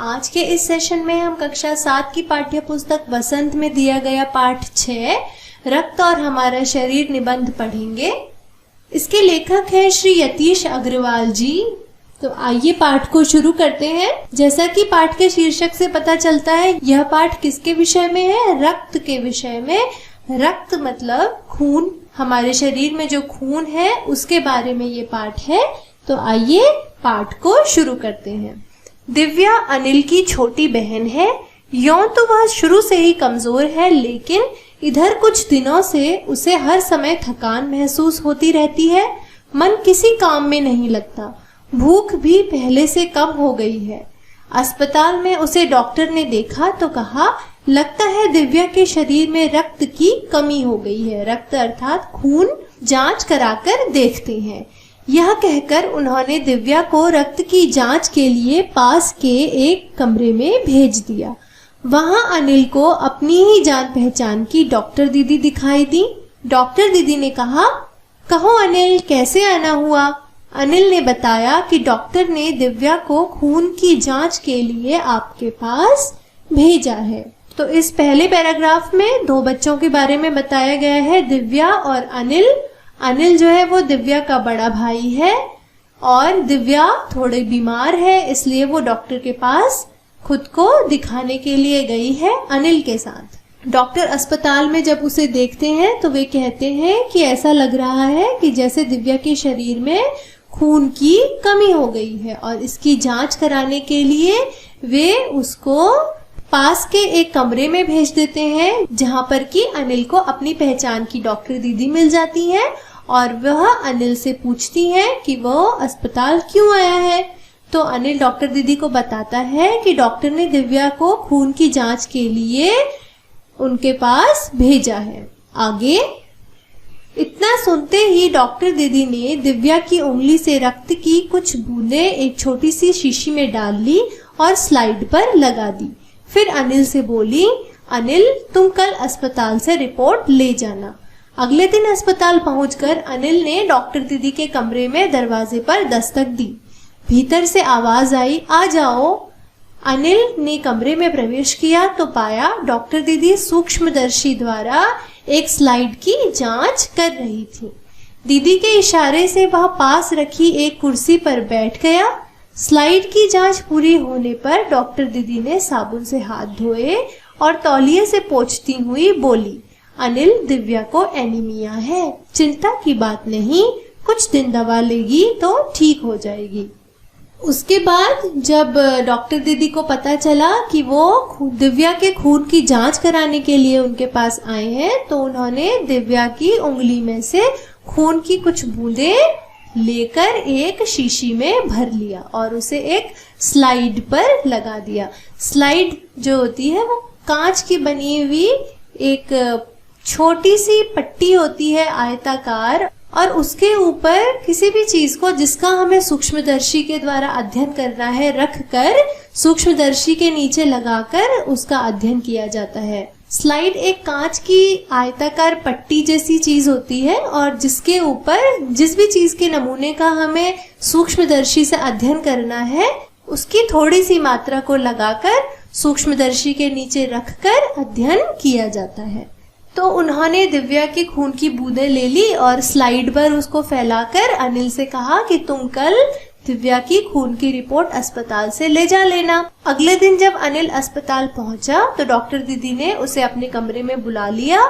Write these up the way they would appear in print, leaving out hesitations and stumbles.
आज के इस सेशन में हम कक्षा 7 की पाठ्य पुस्तक वसंत में दिया गया पाठ 6 रक्त और हमारा शरीर निबंध पढ़ेंगे। इसके लेखक हैं श्री यतीश अग्रवाल जी। तो आइए पाठ को शुरू करते हैं। जैसा कि पाठ के शीर्षक से पता चलता है, यह पाठ किसके विषय में है? रक्त के विषय में। रक्त मतलब खून, हमारे शरीर में जो खून है उसके बारे में ये पाठ है। तो आइए पाठ को शुरू करते हैं। दिव्या अनिल की छोटी बहन है। यूं तो वह शुरू से ही कमजोर है, लेकिन इधर कुछ दिनों से उसे हर समय थकान महसूस होती रहती है। मन किसी काम में नहीं लगता। भूख भी पहले से कम हो गई है। अस्पताल में उसे डॉक्टर ने देखा तो कहा, लगता है दिव्या के शरीर में रक्त की कमी हो गई है। रक्त अर्थात खून। जांच कराकर देखते हैं। यह कहकर उन्होंने दिव्या को रक्त की जांच के लिए पास के एक कमरे में भेज दिया। वहां अनिल को अपनी ही जान पहचान की डॉक्टर दीदी दिखाई दी। डॉक्टर दीदी ने कहा, कहो अनिल, कैसे आना हुआ? अनिल ने बताया कि डॉक्टर ने दिव्या को खून की जांच के लिए आपके पास भेजा है। तो इस पहले पैराग्राफ में दो बच्चों के बारे में बताया गया है, दिव्या और अनिल। अनिल जो है वो दिव्या का बड़ा भाई है और दिव्या थोड़ी बीमार है, इसलिए वो डॉक्टर के पास खुद को दिखाने के लिए गई है अनिल के साथ। डॉक्टर अस्पताल में जब उसे देखते हैं तो वे कहते हैं कि ऐसा लग रहा है कि जैसे दिव्या के शरीर में खून की कमी हो गई है, और इसकी जांच कराने के लिए वे उसको पास के एक कमरे में भेज देते हैं, जहां पर कि अनिल को अपनी पहचान की डॉक्टर दीदी मिल जाती है और वह अनिल से पूछती है कि वो अस्पताल क्यों आया है। तो अनिल डॉक्टर दीदी को बताता है कि डॉक्टर ने दिव्या को खून की जांच के लिए उनके पास भेजा है। आगे इतना सुनते ही डॉक्टर दीदी ने दिव्या की उंगली से रक्त की कुछ बूंदें एक छोटी सी शीशी में डाल ली और स्लाइड पर लगा दी। फिर अनिल से बोली, अनिल तुम कल अस्पताल से रिपोर्ट ले जाना। अगले दिन अस्पताल पहुंचकर अनिल ने डॉक्टर दीदी के कमरे में दरवाजे पर दस्तक दी। भीतर से आवाज आई, आ जाओ। अनिल ने कमरे में प्रवेश किया तो पाया डॉक्टर दीदी सूक्ष्मदर्शी द्वारा एक स्लाइड की जांच कर रही थी। दीदी के इशारे से वह पास रखी एक कुर्सी पर बैठ गया। स्लाइड की जांच पूरी होने पर डॉक्टर दीदी ने साबुन से हाथ धोए और तौलिए से पोंछती हुई बोली, अनिल दिव्या को एनीमिया है। चिंता की बात नहीं, कुछ दिन दवा लेगी तो ठीक हो जाएगी। उसके बाद जब डॉक्टर दीदी को पता चला कि वो दिव्या के खून की जांच कराने के लिए उनके पास आए हैं, तो उन्होंने दिव्या की उंगली में से खून की कुछ बूंदें लेकर एक शीशी में भर लिया और उसे एक स्लाइड पर लगा दिया। स्लाइड जो होती है वो कांच की बनी हुई एक छोटी सी पट्टी होती है आयताकार, और उसके ऊपर किसी भी चीज को जिसका हमें सूक्ष्मदर्शी के द्वारा अध्ययन करना है रख कर सूक्ष्मदर्शी के नीचे लगाकर उसका अध्ययन किया जाता है। स्लाइड एक कांच की आयताकार पट्टी जैसी चीज होती है और जिसके ऊपर जिस भी चीज के नमूने का हमें सूक्ष्मदर्शी से अध्ययन करना है उसकी थोड़ी सी मात्रा को लगाकर सूक्ष्मदर्शी के नीचे रखकर अध्ययन किया जाता है। तो उन्होंने दिव्या के खून की बूंदें ले ली और स्लाइड पर उसको फैलाकर अनिल से कहा कि तुम कल दिव्या की खून की रिपोर्ट अस्पताल से ले जा लेना। अगले दिन जब अनिल अस्पताल पहुंचा तो डॉक्टर दीदी ने उसे अपने कमरे में बुला लिया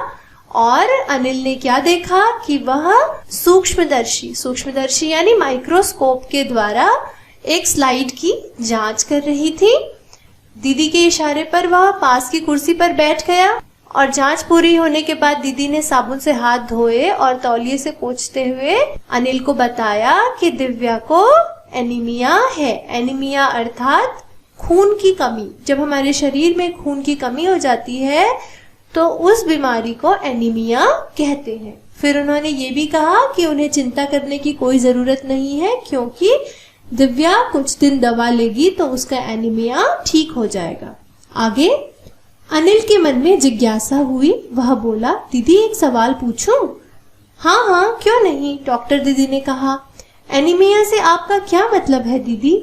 और अनिल ने क्या देखा कि वह सूक्ष्मदर्शी यानी माइक्रोस्कोप के द्वारा एक स्लाइड की जांच कर रही थी। दीदी के इशारे पर वह पास की कुर्सी पर बैठ गया और जांच पूरी होने के बाद दीदी ने साबुन से हाथ धोए और तौलिए से पोंछते हुए अनिल को बताया कि दिव्या को एनीमिया है। एनीमिया अर्थात खून की कमी। जब हमारे शरीर में खून की कमी हो जाती है तो उस बीमारी को एनीमिया कहते हैं। फिर उन्होंने ये भी कहा कि उन्हें चिंता करने की कोई जरूरत नहीं है, क्योंकि दिव्या कुछ दिन दवा लेगी तो उसका एनीमिया ठीक हो जाएगा। आगे अनिल के मन में जिज्ञासा हुई। वह बोला, दीदी एक सवाल पूछूं? हाँ हाँ क्यों नहीं, डॉक्टर दीदी ने कहा। एनीमिया से आपका क्या मतलब है दीदी?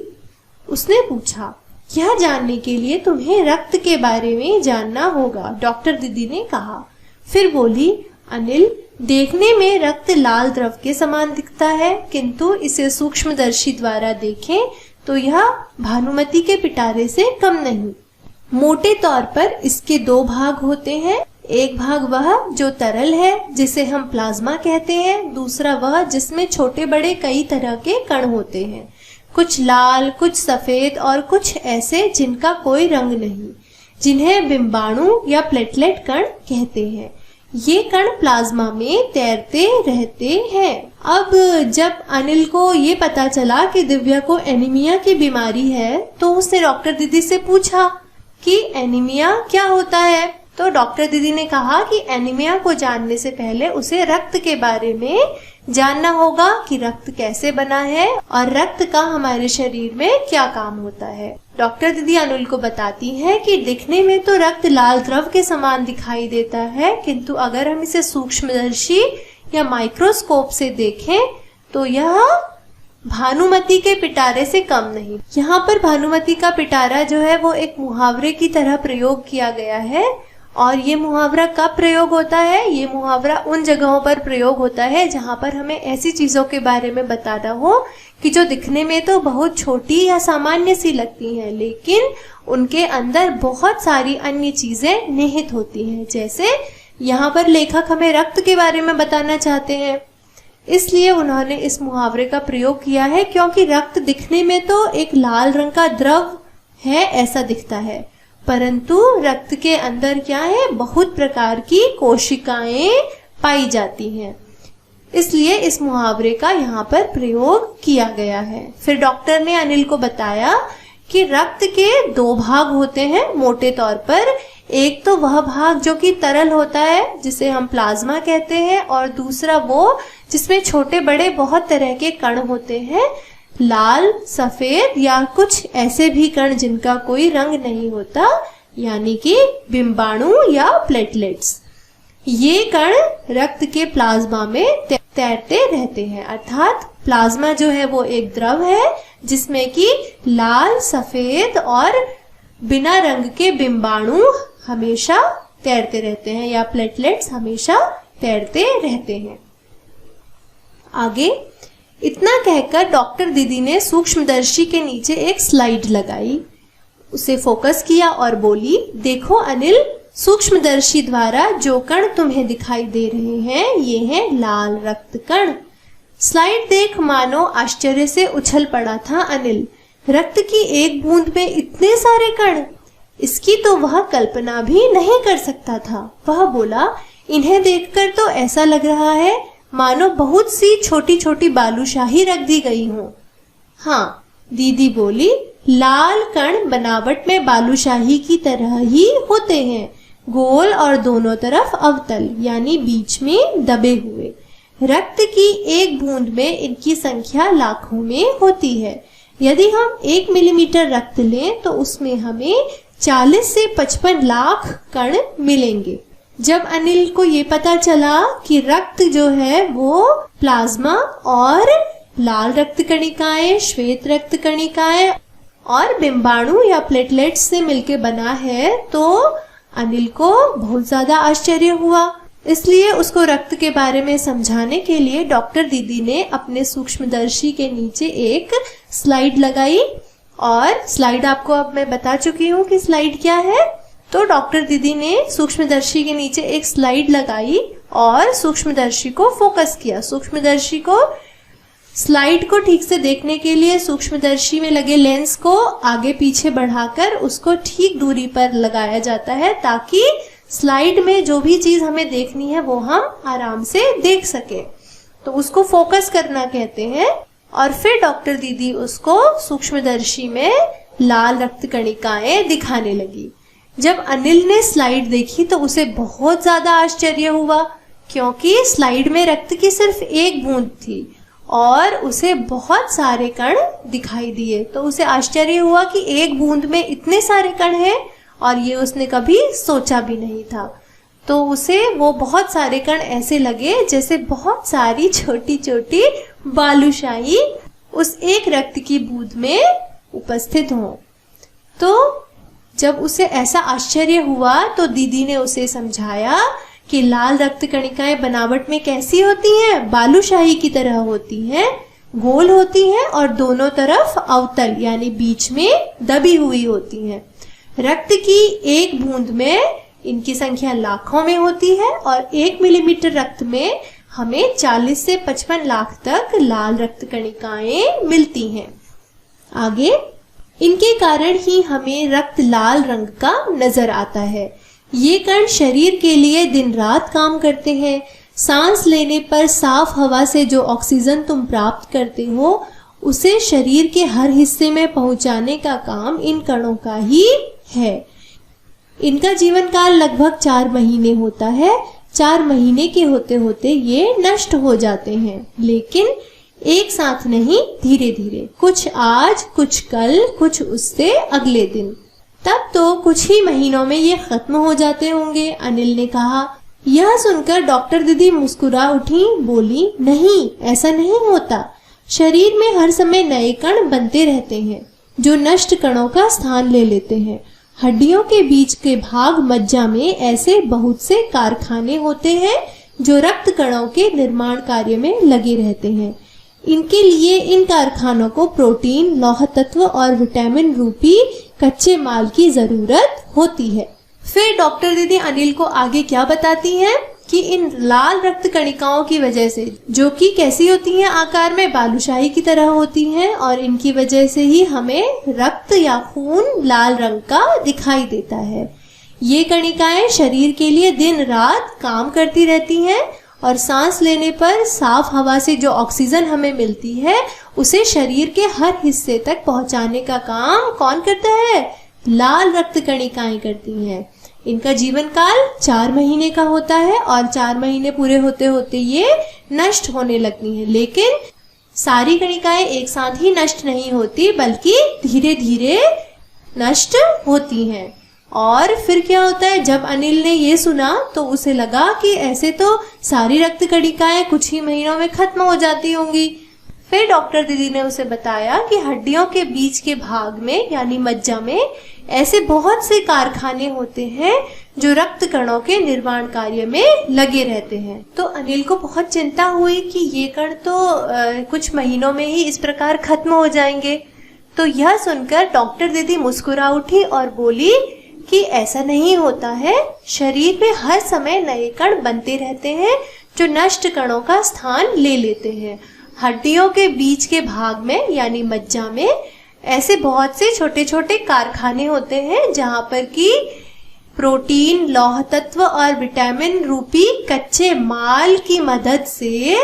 उसने पूछा। यह जानने के लिए तुम्हें रक्त के बारे में जानना होगा, डॉक्टर दीदी ने कहा। फिर बोली, अनिल, देखने में रक्त लाल द्रव के समान दिखता है, किंतु इसे सूक्ष्मदर्शी द्वारा देखें तो यह भानुमति के पिटारे से कम नहीं। मोटे तौर पर इसके दो भाग होते हैं। एक भाग वह जो तरल है, जिसे हम प्लाज्मा कहते हैं। दूसरा वह जिसमें छोटे बड़े कई तरह के कण होते हैं, कुछ लाल, कुछ सफेद और कुछ ऐसे जिनका कोई रंग नहीं, जिन्हें बिंबाणु या प्लेटलेट कण कहते हैं। ये कण प्लाज्मा में तैरते रहते हैं। अब जब अनिल को ये पता चला कि दिव्या को एनीमिया की बीमारी है, तो उसने डॉक्टर दीदी से पूछा कि एनीमिया क्या होता है। तो डॉक्टर दीदी ने कहा कि एनीमिया को जानने से पहले उसे रक्त के बारे में जानना होगा कि रक्त कैसे बना है और रक्त का हमारे शरीर में क्या काम होता है। डॉक्टर दीदी अनिल को बताती हैं कि दिखने में तो रक्त लाल द्रव के समान दिखाई देता है, किंतु अगर हम इसे सूक्ष्मदर्शी या माइक्रोस्कोप से देखें तो यह भानुमति के पिटारे से कम नहीं। यहाँ पर भानुमति का पिटारा जो है वो एक मुहावरे की तरह प्रयोग किया गया है। और ये मुहावरा कब प्रयोग होता है? ये मुहावरा उन जगहों पर प्रयोग होता है जहाँ पर हमें ऐसी चीजों के बारे में बताना हो कि जो दिखने में तो बहुत छोटी या सामान्य सी लगती हैं, लेकिन उनके अंदर बहुत सारी अन्य चीजें निहित होती हैं। जैसे यहाँ पर लेखक हमें रक्त के बारे में बताना चाहते हैं, इसलिए उन्होंने इस मुहावरे का प्रयोग किया है, क्योंकि रक्त दिखने में तो एक लाल रंग का द्रव है ऐसा दिखता है, परंतु रक्त के अंदर क्या है, बहुत प्रकार की कोशिकाएं पाई जाती हैं। इसलिए इस मुहावरे का यहाँ पर प्रयोग किया गया है। फिर डॉक्टर ने अनिल को बताया कि रक्त के दो भाग होते हैं मोटे तौर पर। एक तो वह भाग जो कि तरल होता है, जिसे हम प्लाज्मा कहते हैं, और दूसरा वो जिसमें छोटे बड़े बहुत तरह के कण होते हैं, लाल, सफेद या कुछ ऐसे भी कण जिनका कोई रंग नहीं होता, यानी कि बिंबाणु या प्लेटलेट्स। ये कण रक्त के प्लाज्मा में तैरते रहते हैं। अर्थात प्लाज्मा जो है वो एक द्रव है जिसमें कि लाल, सफेद और बिना रंग के बिंबाणु हमेशा तैरते रहते हैं या प्लेटलेट्स हमेशा तैरते रहते हैं। आगे इतना कहकर डॉक्टर दीदी ने सूक्ष्मदर्शी के नीचे एक स्लाइड लगाई, उसे फोकस किया और बोली, देखो अनिल, सूक्ष्मदर्शी द्वारा जो कण तुम्हें दिखाई दे रहे हैं ये हैं लाल रक्त कण। स्लाइड देख मानो आश्चर्य से उछल पड़ा था अनिल। रक्त की एक बूंद में इतने सारे कण, इसकी तो वह कल्पना भी नहीं कर सकता था। वह बोला, इन्हें देखकर तो ऐसा लग रहा है मानो बहुत सी छोटी छोटी बालूशाही रख दी गई हो। हाँ, दीदी बोली, लाल कण बनावट में बालूशाही की तरह ही होते हैं, गोल और दोनों तरफ अवतल, यानी बीच में दबे हुए। रक्त की एक बूंद में इनकी संख्या लाखों में होती है। यदि हम 1 मिलीमीटर रक्त लें तो उसमें हमें 40 से 55 लाख कण मिलेंगे। जब अनिल को ये पता चला कि रक्त जो है वो प्लाज्मा और लाल रक्त कणिकाएं, श्वेत रक्त कणिकाएं और बिंबाणु या प्लेटलेट्स से मिलकर बना है, तो अनिल को बहुत ज्यादा आश्चर्य हुआ। इसलिए उसको रक्त के बारे में समझाने के लिए डॉक्टर दीदी ने अपने सूक्ष्मदर्शी के नीचे एक स्लाइड लगाई। और स्लाइड आपको अब मैं बता चुकी हूँ कि स्लाइड क्या है। तो डॉक्टर दीदी ने सूक्ष्मदर्शी के नीचे एक स्लाइड लगाई और सूक्ष्मदर्शी को फोकस किया। सूक्ष्मदर्शी को स्लाइड को ठीक से देखने के लिए सूक्ष्मदर्शी में लगे लेंस को आगे पीछे बढ़ाकर उसको ठीक दूरी पर लगाया जाता है, ताकि स्लाइड में जो भी चीज हमें देखनी है वो हम आराम से देख सके। तो उसको फोकस करना कहते हैं। और फिर डॉक्टर दीदी उसको सूक्ष्मदर्शी में लाल रक्त कणिकाएं दिखाने लगी। जब अनिल ने स्लाइड देखी तो उसे बहुत ज्यादा आश्चर्य हुआ, क्योंकि स्लाइड में रक्त की सिर्फ एक बूंद थी और उसे बहुत सारे कण दिखाई दिए। तो उसे आश्चर्य हुआ कि एक बूंद में इतने सारे कण हैं, और ये उसने कभी सोचा भी नहीं था। तो उसे वो बहुत सारे कण ऐसे लगे जैसे बहुत सारी छोटी छोटी बालूशाही उस एक रक्त की बूंद में उपस्थित हों। तो जब उसे ऐसा आश्चर्य हुआ तो दीदी ने उसे समझाया कि लाल रक्त कणिकाएं बनावट में कैसी होती हैं, बालूशाही की तरह होती हैं, गोल होती हैं और दोनों तरफ अवतल यानी बीच में दबी हुई होती हैं। रक्त की एक बूंद में इनकी संख्या लाखों में होती है और 1 मिलीमीटर रक्त में हमें 40 से 55 लाख तक लाल रक्त कणिकाएं मिलती हैं। आगे, इनके कारण ही हमें रक्त लाल रंग का नजर आता है। ये कण शरीर के लिए दिन रात काम करते हैं। सांस लेने पर साफ हवा से जो ऑक्सीजन तुम प्राप्त करते हो उसे शरीर के हर हिस्से में पहुंचाने का काम इन कणों का ही है। इनका जीवन काल लगभग 4 महीने होता है। 4 महीने के होते होते ये नष्ट हो जाते हैं, लेकिन एक साथ नहीं, धीरे धीरे, कुछ आज, कुछ कल, कुछ उससे अगले दिन। तब तो कुछ ही महीनों में ये खत्म हो जाते होंगे, अनिल ने कहा। यह सुनकर डॉक्टर दीदी मुस्कुरा उठी, बोली, नहीं, ऐसा नहीं होता। शरीर में हर समय नए कण बनते रहते हैं जो नष्ट कणों का स्थान ले लेते हैं। हड्डियों के बीच के भाग मज्जा में ऐसे बहुत से कारखाने होते हैं जो रक्त कणों के निर्माण कार्य में लगे रहते हैं। इनके लिए इन कारखानों को प्रोटीन, लौह तत्व और विटामिन रूपी कच्चे माल की जरूरत होती है। फिर डॉक्टर दीदी अनिल को आगे क्या बताती हैं कि इन लाल रक्त कणिकाओं की वजह से, जो कि कैसी होती हैं, आकार में बालूशाही की तरह होती हैं, और इनकी वजह से ही हमें रक्त या खून लाल रंग का दिखाई देता है। ये कणिकाएं शरीर के लिए दिन रात काम करती रहती हैं और सांस लेने पर साफ हवा से जो ऑक्सीजन हमें मिलती है उसे शरीर के हर हिस्से तक पहुंचाने का काम कौन करता है? लाल रक्त कणिकाएं करती हैं। इनका जीवन काल 4 महीने का होता है और 4 महीने पूरे होते होते ये नष्ट होने लगती हैं। लेकिन सारी कणिकाएं एक साथ ही नष्ट नहीं होती, बल्कि धीरे धीरे नष्ट होती हैं। और फिर क्या होता है, जब अनिल ने ये सुना तो उसे लगा कि ऐसे तो सारी रक्त कणिकाएं कुछ ही महीनों में खत्म हो जाती होंगी। फिर डॉक्टर दीदी ने उसे बताया कि हड्डियों के बीच के भाग में यानी मज्जा में ऐसे बहुत से कारखाने होते हैं जो रक्त कणों के निर्माण कार्य में लगे रहते हैं। तो अनिल को बहुत चिंता हुई कि ये कण तो कुछ महीनों में ही इस प्रकार खत्म हो जाएंगे। तो यह सुनकर डॉक्टर दीदी मुस्कुरा उठी और बोली कि ऐसा नहीं होता है। शरीर में हर समय नए कण बनते रहते हैं जो नष्ट कणों का स्थान ले लेते हैं। हड्डियों के बीच के भाग में यानी मज्जा में ऐसे बहुत से छोटे छोटे कारखाने होते हैं जहां पर कि प्रोटीन, लौह तत्व और विटामिन रूपी कच्चे माल की मदद से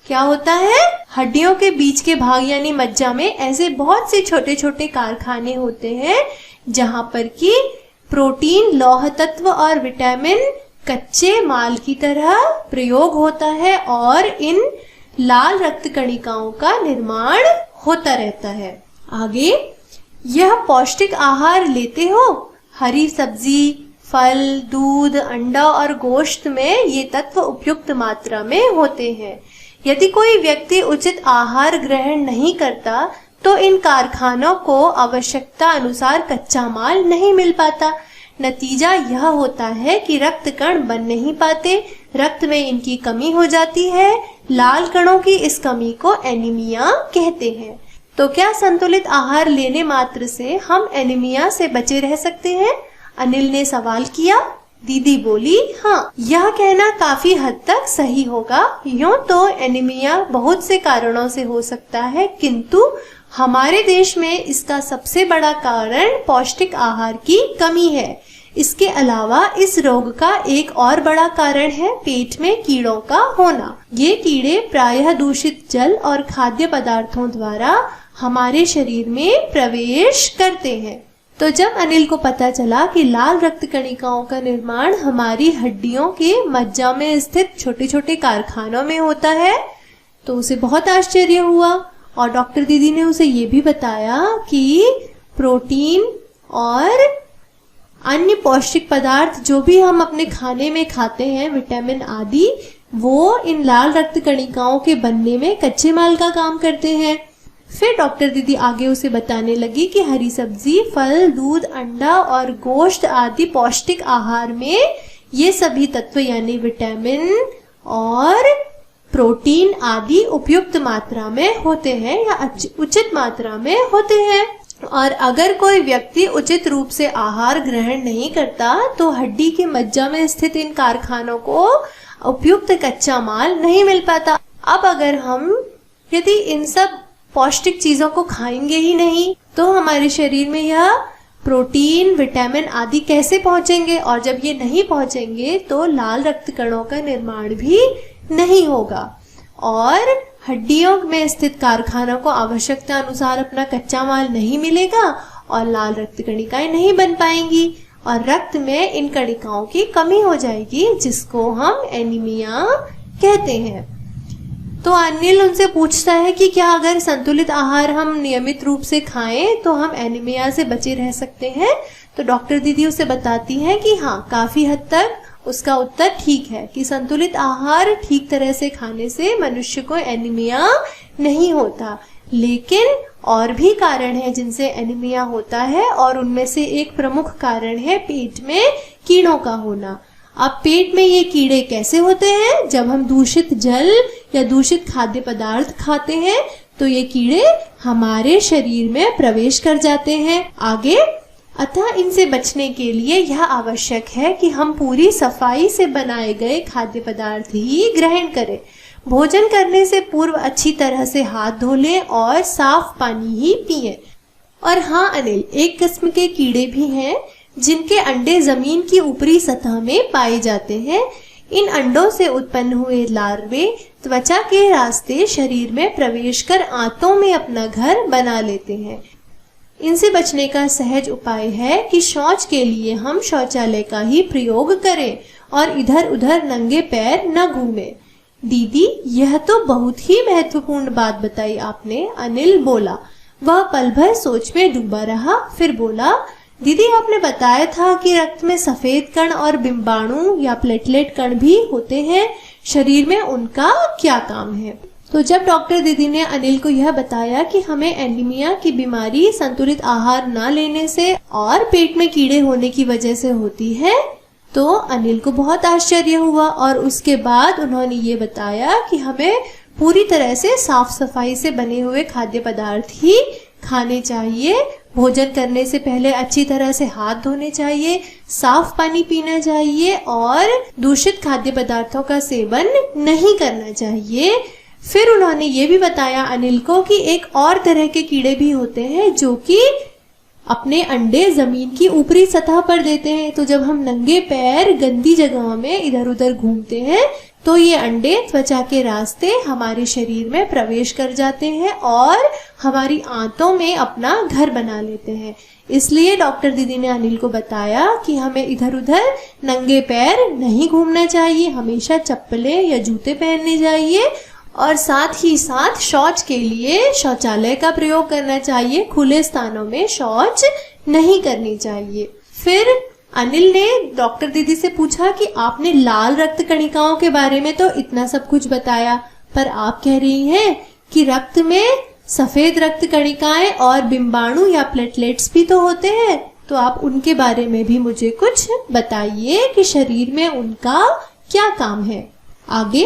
क्या होता है, हड्डियों के बीच के भाग यानी मज्जा में ऐसे बहुत से छोटे छोटे कारखाने होते हैं जहां पर कि प्रोटीन, लौह तत्व और विटामिन कच्चे माल की तरह प्रयोग होता है और इन लाल रक्त कणिकाओं का निर्माण होता रहता है। आगे, यह पौष्टिक आहार लेते हो? हरी सब्जी, फल, दूध, अंडा और गोश्त में ये तत्व उपयुक्त मात्रा में होते हैं। यदि कोई व्यक्ति उचित आहार ग्रहण नहीं करता तो इन कारखानों को आवश्यकता अनुसार कच्चा माल नहीं मिल पाता। नतीजा यह होता है कि रक्त कण बन नहीं पाते, रक्त में इनकी कमी हो जाती है। लाल कणों की इस कमी को एनीमिया कहते हैं। तो क्या संतुलित आहार लेने मात्र से हम एनीमिया से बचे रह सकते हैं? अनिल ने सवाल किया। दीदी बोली, हाँ, यह कहना काफी हद तक सही होगा। यूं तो एनीमिया बहुत से कारणों से हो सकता है, किंतु हमारे देश में इसका सबसे बड़ा कारण पौष्टिक आहार की कमी है। इसके अलावा इस रोग का एक और बड़ा कारण है पेट में कीड़ों का होना। ये कीड़े प्रायः दूषित जल और खाद्य पदार्थों द्वारा हमारे शरीर में प्रवेश करते हैं। तो जब अनिल को पता चला कि लाल रक्त कणिकाओं का निर्माण हमारी हड्डियों के मज्जा में स्थित छोटे छोटे कारखानों में होता है तो उसे बहुत आश्चर्य हुआ। और डॉक्टर दीदी ने उसे ये भी बताया कि प्रोटीन और अन्य पौष्टिक पदार्थ जो भी हम अपने खाने में खाते हैं, विटामिन आदि, वो इन लाल रक्त कणिकाओं के बनने में कच्चे माल का काम करते हैं। फिर डॉक्टर दीदी आगे उसे बताने लगी कि हरी सब्जी, फल, दूध, अंडा और गोश्त आदि पौष्टिक आहार में ये सभी तत्व यानी विटामिन और प्रोटीन आदि उपयुक्त मात्रा में होते हैं या उचित मात्रा में होते हैं। और अगर कोई व्यक्ति उचित रूप से आहार ग्रहण नहीं करता तो हड्डी के मज्जा में स्थित इन कारखानों को उपयुक्त कच्चा माल नहीं मिल पाता। अब अगर हम यदि इन सब पौष्टिक चीजों को खाएंगे ही नहीं तो हमारे शरीर में यह प्रोटीन, विटामिन आदि कैसे पहुंचेंगे, और जब ये नहीं पहुंचेंगे तो लाल रक्त कणों का निर्माण भी नहीं होगा और हड्डियों में स्थित कारखानों को आवश्यकता अनुसार अपना कच्चा माल नहीं मिलेगा और लाल रक्त कणिकाएं नहीं बन पाएंगी और रक्त में इन कणिकाओं की कमी हो जाएगी, जिसको हम एनीमिया कहते हैं। तो अनिल उनसे पूछता है कि क्या अगर संतुलित आहार हम नियमित रूप से खाएं तो हम एनीमिया से बचे रह सकते हैं। तो डॉक्टर दीदी उसे बताती है कि हाँ, काफी हद तक उसका उत्तर ठीक है कि संतुलित आहार ठीक तरह से खाने से मनुष्य को एनीमिया नहीं होता, लेकिन और भी कारण है जिनसे एनीमिया होता है और उनमें से एक प्रमुख कारण है पेट में कीड़ों का होना। अब पेट में ये कीड़े कैसे होते हैं? जब हम दूषित जल या दूषित खाद्य पदार्थ खाते हैं तो ये कीड़े हमारे शरीर में प्रवेश कर जाते हैं। आगे, अतः इनसे बचने के लिए यह आवश्यक है कि हम पूरी सफाई से बनाए गए खाद्य पदार्थ ही ग्रहण करें। भोजन करने से पूर्व अच्छी तरह से हाथ धो लें और साफ पानी ही पिएं। और हाँ अनिल, एक किस्म के कीड़े भी हैं जिनके अंडे जमीन की ऊपरी सतह में पाए जाते हैं। इन अंडों से उत्पन्न हुए लार्वे त्वचा के रास्ते शरीर में प्रवेश कर आंतों में अपना घर बना लेते हैं। इनसे बचने का सहज उपाय है कि शौच के लिए हम शौचालय का ही प्रयोग करें और इधर उधर नंगे पैर न घूमें। दीदी, यह तो बहुत ही महत्वपूर्ण बात बताई आपने, अनिल बोला। वह पल भर सोच में डूबा रहा, फिर बोला, दीदी आपने बताया था कि रक्त में सफेद कण और बिंबाणु या प्लेटलेट कण भी होते हैं, शरीर में उनका क्या काम है? तो जब डॉक्टर दीदी ने अनिल को यह बताया कि हमें एनीमिया की बीमारी संतुलित आहार न लेने से और पेट में कीड़े होने की वजह से होती है, तो अनिल को बहुत आश्चर्य हुआ और उसके बाद उन्होंने ये बताया कि हमें पूरी तरह से साफ सफाई से बने हुए खाद्य पदार्थ ही खाने चाहिए। भोजन करने से पहले अच्छी तरह से हाथ धोने चाहिए, साफ पानी पीना चाहिए और दूषित खाद्य पदार्थों का सेवन नहीं करना चाहिए। फिर उन्होंने ये भी बताया अनिल को कि एक और तरह के कीड़े भी होते हैं जो कि अपने अंडे जमीन की ऊपरी सतह पर देते हैं। तो जब हम नंगे पैर गंदी जगहों में इधर उधर घूमते हैं तो ये अंडे त्वचा के रास्ते हमारे शरीर में प्रवेश कर जाते हैं और हमारी आंतों में अपना घर बना लेते हैं। इसलिए डॉक्टर दीदी ने अनिल को बताया कि हमें इधर उधर नंगे पैर नहीं घूमना चाहिए, हमेशा चप्पलें या जूते पहनने चाहिए और साथ ही साथ शौच के लिए शौचालय का प्रयोग करना चाहिए, खुले स्थानों में शौच नहीं करनी चाहिए। फिर अनिल ने डॉक्टर दीदी से पूछा कि आपने लाल रक्त कणिकाओं के बारे में तो इतना सब कुछ बताया, पर आप कह रही हैं कि रक्त में सफेद रक्त कणिकाएं और बिंबाणु या प्लेटलेट्स भी तो होते हैं, तो आप उनके बारे में भी मुझे कुछ बताइए कि शरीर में उनका क्या काम है। आगे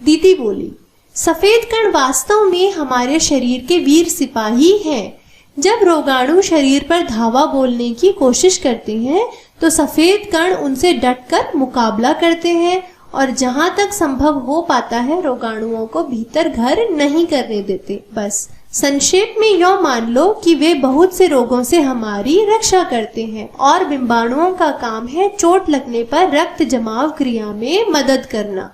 दीदी बोली, सफेद कण वास्तव में हमारे शरीर के वीर सिपाही हैं। जब रोगाणु शरीर पर धावा बोलने की कोशिश करते हैं तो सफेद कण उनसे डटकर मुकाबला करते हैं और जहां तक संभव हो पाता है रोगाणुओं को भीतर घर नहीं करने देते। बस संक्षेप में यो मान लो कि वे बहुत से रोगों से हमारी रक्षा करते हैं और बिंबाणुओं का काम है चोट लगने पर रक्त जमाव क्रिया में मदद करना।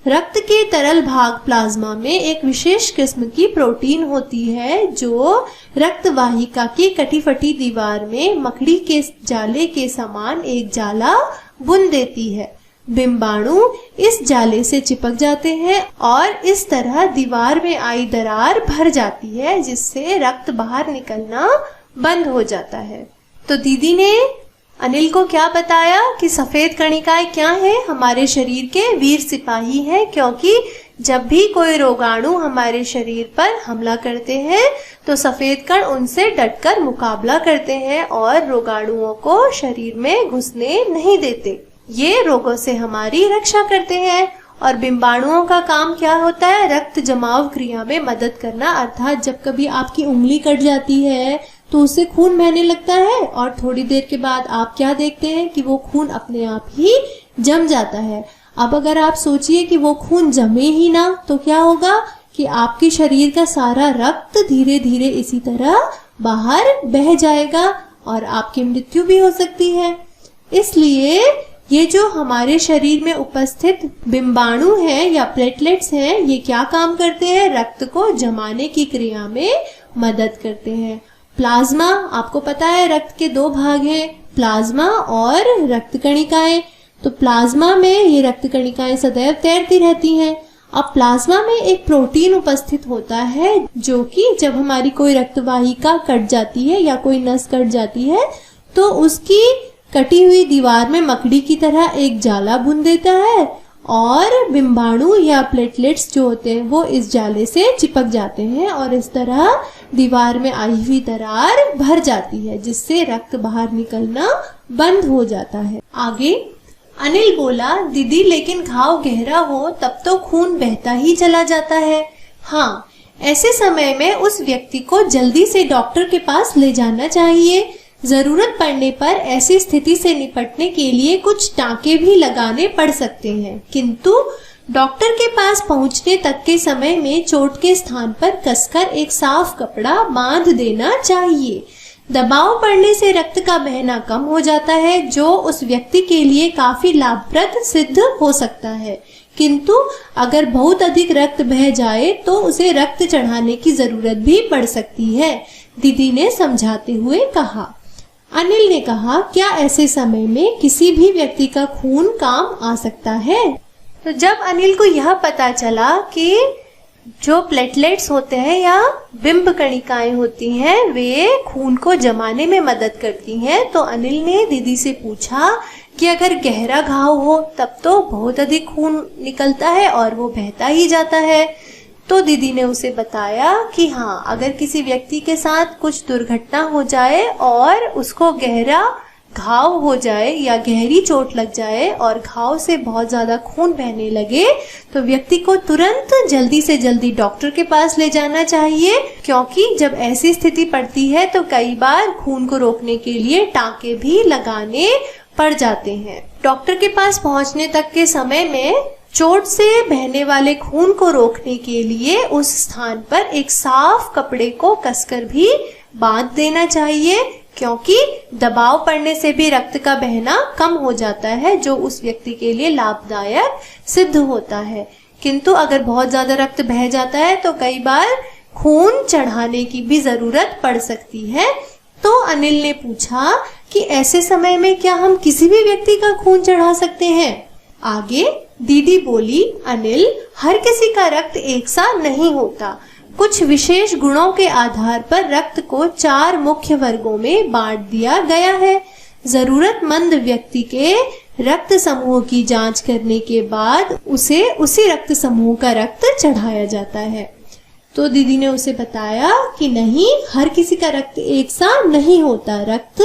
रक्त के तरल भाग प्लाज्मा में एक विशेष किस्म की प्रोटीन होती है जो रक्त वाहिका की कटी-फटी दीवार में मकड़ी के जाले के समान एक जाला बुन देती है। बिंबाणु इस जाले से चिपक जाते हैं और इस तरह दीवार में आई दरार भर जाती है जिससे रक्त बाहर निकलना बंद हो जाता है। तो दीदी ने अनिल को क्या बताया कि सफेद कणिकाएं क्या है? हमारे शरीर के वीर सिपाही है, क्योंकि जब भी कोई रोगाणु हमारे शरीर पर हमला करते हैं तो सफेद कण उनसे डटकर मुकाबला करते हैं और रोगाणुओं को शरीर में घुसने नहीं देते। ये रोगों से हमारी रक्षा करते हैं। और बिंबाणुओं का काम क्या होता है? रक्त जमाव क्रिया में मदद करना। अर्थात जब कभी आपकी उंगली कट जाती है तो उससे खून बहने लगता है और थोड़ी देर के बाद आप क्या देखते हैं कि वो खून अपने आप ही जम जाता है। अब अगर आप सोचिए कि वो खून जमे ही ना, तो क्या होगा कि आपके शरीर का सारा रक्त धीरे धीरे इसी तरह बाहर बह जाएगा और आपकी मृत्यु भी हो सकती है। इसलिए ये जो हमारे शरीर में उपस्थित बिंबाणु हैं या प्लेटलेट्स हैं, ये क्या काम करते हैं? रक्त को जमाने की क्रिया में मदद करते हैं। प्लाज्मा, आपको पता है रक्त के दो भाग हैं, प्लाज्मा और रक्त कणिकाएं। तो प्लाज्मा में ये रक्त कणिकाएं सदैव तैरती रहती हैं। अब प्लाज्मा में एक प्रोटीन उपस्थित होता है जो कि जब हमारी कोई रक्तवाहिका कट जाती है या कोई नस कट जाती है तो उसकी कटी हुई दीवार में मकड़ी की तरह एक जाला बुन देता है और बिंबाणु या प्लेटलेट्स जो होते हैं वो इस जाले से चिपक जाते हैं और इस तरह दीवार में आई हुई दरार भर जाती है, जिससे रक्त बाहर निकलना बंद हो जाता है। आगे अनिल बोला, दीदी लेकिन घाव गहरा हो तब तो खून बहता ही चला जाता है। हाँ, ऐसे समय में उस व्यक्ति को जल्दी से डॉक्टर के पास ले जाना चाहिए। जरूरत पड़ने पर ऐसी स्थिति से निपटने के लिए कुछ टाँके भी लगाने पड़ सकते हैं, किंतु डॉक्टर के पास पहुंचने तक के समय में चोट के स्थान पर कसकर एक साफ कपड़ा बांध देना चाहिए। दबाव पड़ने से रक्त का बहना कम हो जाता है, जो उस व्यक्ति के लिए काफी लाभप्रद सिद्ध हो सकता है। किंतु अगर बहुत अधिक रक्त बह जाए तो उसे रक्त चढ़ाने की जरूरत भी पड़ सकती है, दीदी ने समझाते हुए कहा। अनिल ने कहा, क्या ऐसे समय में किसी भी व्यक्ति का खून काम आ सकता है? तो जब अनिल को यह पता चला कि जो प्लेटलेट्स होते हैं या बिंब कणिकाएं होती हैं वे खून को जमाने में मदद करती हैं, तो अनिल ने दीदी से पूछा कि अगर गहरा घाव हो तब तो बहुत अधिक खून निकलता है और वो बहता ही जाता है। तो दीदी ने उसे बताया कि हाँ, अगर किसी व्यक्ति के साथ कुछ दुर्घटना हो जाए और उसको गहरा घाव हो जाए या गहरी चोट लग जाए और घाव से बहुत ज्यादा खून बहने लगे तो व्यक्ति को तुरंत जल्दी से जल्दी डॉक्टर के पास ले जाना चाहिए, क्योंकि जब ऐसी स्थिति पड़ती है तो कई बार खून को रोकने के लिए टाँके भी लगाने पड़ जाते हैं। डॉक्टर के पास पहुंचने तक के समय में चोट से बहने वाले खून को रोकने के लिए उस स्थान पर एक साफ कपड़े को कसकर भी बांध देना चाहिए, क्योंकि दबाव पड़ने से भी रक्त का बहना कम हो जाता है, जो उस व्यक्ति के लिए लाभदायक सिद्ध होता है। किंतु अगर बहुत ज्यादा रक्त बह जाता है तो कई बार खून चढ़ाने की भी जरूरत पड़ सकती है। तो अनिल ने पूछा कि ऐसे समय में क्या हम किसी भी व्यक्ति का खून चढ़ा सकते हैं? आगे दीदी बोली, अनिल, हर किसी का रक्त एक सा नहीं होता। कुछ विशेष गुणों के आधार पर रक्त को 4 मुख्य वर्गों में बांट दिया गया है। जरूरतमंद व्यक्ति के रक्त समूह की जांच करने के बाद उसे उसी रक्त समूह का रक्त चढ़ाया जाता है। तो दीदी ने उसे बताया कि नहीं, हर किसी का रक्त एक सा नहीं होता। रक्त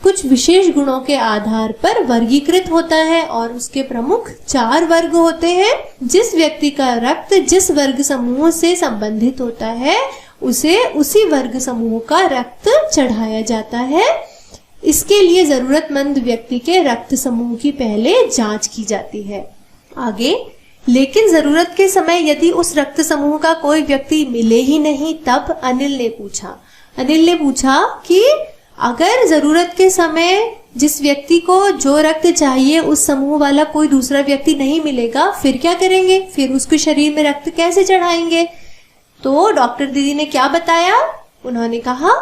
कुछ विशेष गुणों के आधार पर वर्गीकृत होता है और उसके प्रमुख 4 वर्ग होते हैं। जिस व्यक्ति का रक्त जिस वर्ग समूह से संबंधित होता है उसे उसी वर्ग समूह का रक्त चढ़ाया जाता है। इसके लिए जरूरतमंद व्यक्ति के रक्त समूह की पहले जांच की जाती है। आगे, लेकिन जरूरत के समय यदि उस रक्त समूह का कोई व्यक्ति मिले ही नहीं, तब अनिल ने पूछा कि अगर जरूरत के समय जिस व्यक्ति को जो रक्त चाहिए उस समूह वाला कोई दूसरा व्यक्ति नहीं मिलेगा, फिर क्या करेंगे? फिर उसके शरीर में रक्त कैसे चढ़ाएंगे? तो डॉक्टर दीदी ने क्या बताया? उन्होंने कहा,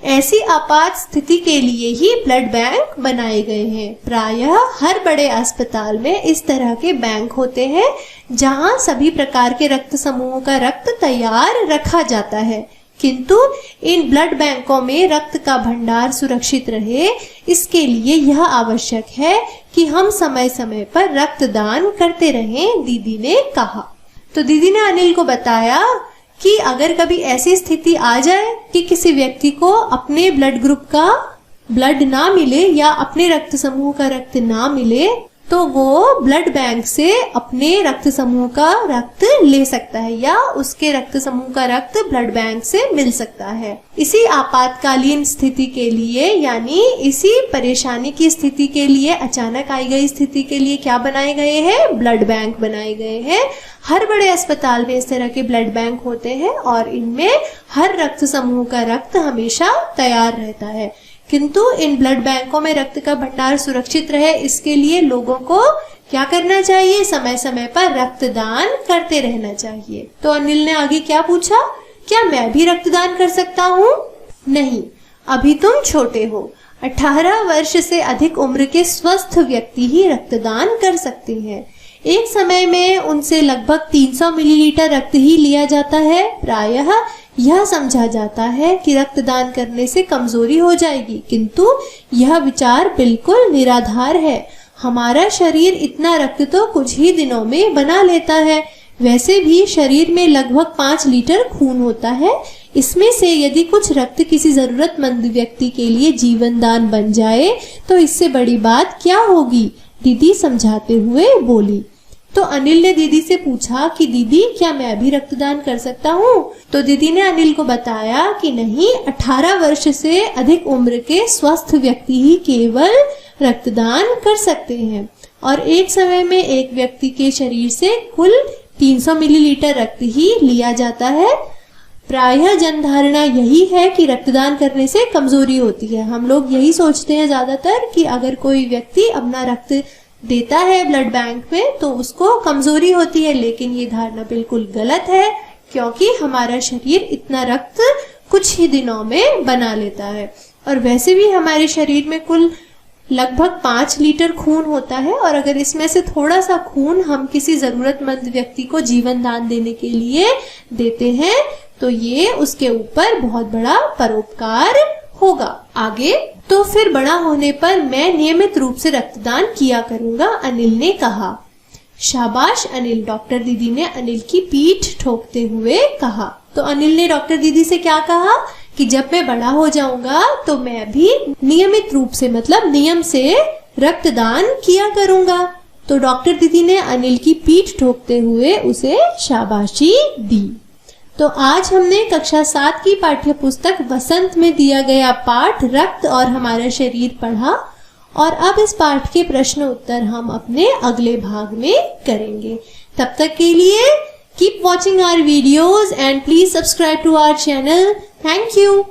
ऐसी आपात स्थिति के लिए ही ब्लड बैंक बनाए गए हैं। प्रायः हर बड़े अस्पताल में इस तरह के बैंक होते हैं जहां सभी प्रकार के रक्त समूहों का रक्त तैयार रखा जाता है। किंतु इन ब्लड बैंकों में रक्त का भंडार सुरक्षित रहे, इसके लिए यह आवश्यक है कि हम समय समय पर रक्तदान करते रहें, दीदी ने कहा। तो दीदी ने अनिल को बताया कि अगर कभी ऐसी स्थिति आ जाए कि किसी व्यक्ति को अपने ब्लड ग्रुप का ब्लड ना मिले या अपने रक्त समूह का रक्त ना मिले, तो वो ब्लड बैंक से अपने रक्त समूह का रक्त ले सकता है या उसके रक्त समूह का रक्त ब्लड बैंक से मिल सकता है। इसी आपातकालीन स्थिति के लिए, यानी इसी परेशानी की स्थिति के लिए, अचानक आई गई स्थिति के लिए क्या बनाए गए हैं? ब्लड बैंक बनाए गए हैं। हर बड़े अस्पताल में इस तरह के ब्लड बैंक होते हैं और इनमें हर रक्त समूह का रक्त हमेशा तैयार रहता है। किंतु इन ब्लड बैंकों में रक्त का भंडार सुरक्षित रहे, इसके लिए लोगों को क्या करना चाहिए? समय समय पर रक्तदान करते रहना चाहिए। तो अनिल ने आगे क्या पूछा? क्या मैं भी रक्तदान कर सकता हूँ? नहीं, अभी तुम छोटे हो। 18 वर्ष से अधिक उम्र के स्वस्थ व्यक्ति ही रक्तदान कर सकते हैं। एक समय में उनसे लगभग 300 मिलीलीटर रक्त ही लिया जाता है। प्रायः यह समझा जाता है कि रक्तदान करने से कमजोरी हो जाएगी, किंतु यह विचार बिल्कुल निराधार है। हमारा शरीर इतना रक्त तो कुछ ही दिनों में बना लेता है। वैसे भी शरीर में लगभग 5 लीटर खून होता है। इसमें से यदि कुछ रक्त किसी जरूरतमंद व्यक्ति के लिए जीवन दान बन जाए तो इससे बड़ी बात क्या होगी? दीदी समझाते हुए बोली। तो अनिल ने दीदी से पूछा कि दीदी क्या मैं भी रक्तदान कर सकता हूँ? तो दीदी ने अनिल को बताया कि नहीं, 18 वर्ष से अधिक उम्र के स्वस्थ व्यक्ति ही केवल रक्तदान कर सकते हैं और एक समय में एक व्यक्ति के शरीर से कुल 300 मिलीलीटर रक्त ही लिया जाता है। प्रायः जनधारणा यही है कि रक्तदान करने से कमजोरी होती है। हम लोग यही सोचते हैं ज्यादातर कि अगर कोई व्यक्ति अपना रक्त देता है ब्लड बैंक में तो उसको कमजोरी होती है, लेकिन ये धारणा बिल्कुल गलत है, क्योंकि हमारा शरीर इतना रक्त कुछ ही दिनों में बना लेता है। और वैसे भी हमारे शरीर में कुल लगभग 5 लीटर खून होता है और अगर इसमें से थोड़ा सा खून हम किसी जरूरतमंद व्यक्ति को जीवन दान देने के लिए देते हैं तो ये उसके ऊपर बहुत बड़ा परोपकार होगा। आगे, तो फिर बड़ा होने पर मैं नियमित रूप से रक्तदान किया करूंगा, अनिल ने कहा। शाबाश अनिल, डॉक्टर दीदी ने अनिल की पीठ ठोकते हुए कहा। तो अनिल ने डॉक्टर दीदी से क्या कहा कि जब मैं बड़ा हो जाऊंगा तो मैं भी नियमित रूप से, मतलब नियम से रक्तदान किया करूंगा। तो डॉक्टर दीदी ने अनिल की पीठ ठोकते हुए उसे शाबाशी दी। तो आज हमने कक्षा 7 की पाठ्य पुस्तक वसंत में दिया गया पाठ रक्त और हमारा शरीर पढ़ा और अब इस पाठ के प्रश्न उत्तर हम अपने अगले भाग में करेंगे। तब तक के लिए keep watching our videos and please subscribe to our channel. Thank you.